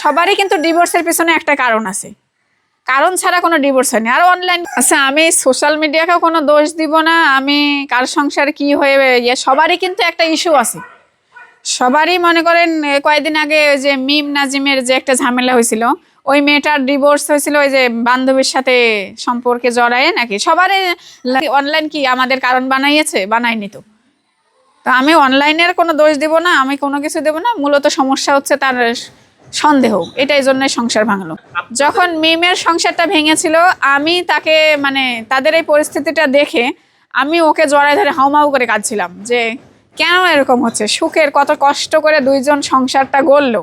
সবারই কিন্তু ডিভোর্সের পিছনে একটা কারণ আছে, কারণ ছাড়া কোনো ডিভোর্স হয়নি। আর অনলাইন আচ্ছা, আমি সোশ্যাল মিডিয়াকেও কোনো দোষ দিব না, আমি কার সংসার কি হয়ে সবারই কিন্তু একটা ইস্যু আছে। সবারই মনে করেন কয়েকদিন আগে ওই যে মিম নাজিমের যে একটা ঝামেলা হয়েছিল, ওই মেয়েটার ডিভোর্স হয়েছিল ওই যে বান্ধবীর সাথে সম্পর্কে জড়ায় নাকি। সবারই অনলাইন কি আমাদের কারণ বানাইয়েছে? বানায়নি তো। তো আমি অনলাইনের কোনো দোষ দেব না, আমি কোনো কিছু দেব না। মূলত সমস্যা হচ্ছে তার সন্দেহ, এটাই জন্য সংসার ভাঙলো। যখন মিমের সংসারটা ভেঙেছিল, আমি তাকে মানে তাদের এই পরিস্থিতিটা দেখে আমি ওকে জড়ায় ধরে হাউমাউ করে কাঁদছিলাম যে কেন এরকম হচ্ছে, সুখের কত কষ্ট করে দুইজন সংসারটা গড়লো,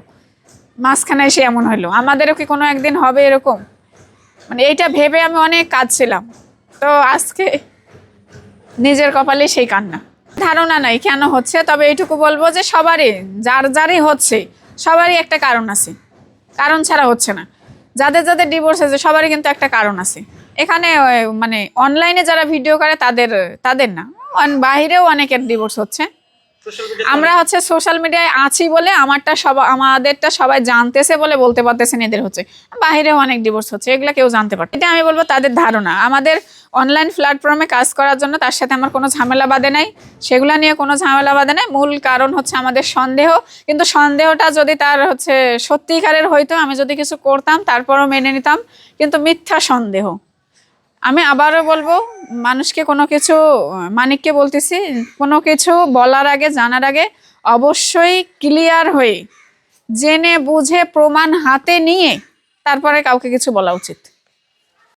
মাঝখানে এসে এমন হলো। আমাদেরও কি কোনো একদিন হবে এরকম? মানে এইটা ভেবে আমি অনেক কাঁদছিলাম। তো আজকে নিজের কপালে সেই কান্না। ধারণা নাই কেন হচ্ছে, তবে এইটুকু বলবো যে সবারই যারই হচ্ছে সবারই একটা কারণ আছে, কারণ ছাড়া হচ্ছে না। যাদের যাদের ডিভোর্স হয়েছে সবারই কিন্তু একটা কারণ আছে। এখানে মানে অনলাইনে যারা ভিডিও করে তাদের না, বাহিরেও অনেকের ডিভোর্স হচ্ছে। আমরা হচ্ছে সোশ্যাল মিডিয়ায় আছি বলে আমাদেরটা সবাই জানতেছে বলে বলতে পারতেছেন এদের হচ্ছে, বাহিরেও অনেক ডিভোর্স হচ্ছে, এগুলো কেউ জানতে পারত। এটা আমি বলবো তাদের ধারণা। আমাদের অনলাইন প্ল্যাটফর্মে কাজ করার জন্য তার সাথে আমার কোনো ঝামেলা বাঁধে নাই, সেগুলো নিয়ে কোনো ঝামেলা বাঁধে নাই। মূল কারণ হচ্ছে আমাদের সন্দেহ। কিন্তু সন্দেহটা যদি তার হচ্ছে সত্যিকারের হইতো, আমি যদি কিছু করতাম তারপরও মেনে নিতাম, কিন্তু মিথ্যা সন্দেহ। আমি আবারও বলবো, মানুষকে কোনো কিছু, মানিককে বলতেছি, কোনো কিছু বলার আগে, জানার আগে অবশ্যই ক্লিয়ার হয়ে জেনে বুঝে প্রমাণ হাতে নিয়ে তারপরে কাউকে কিছু বলা উচিত।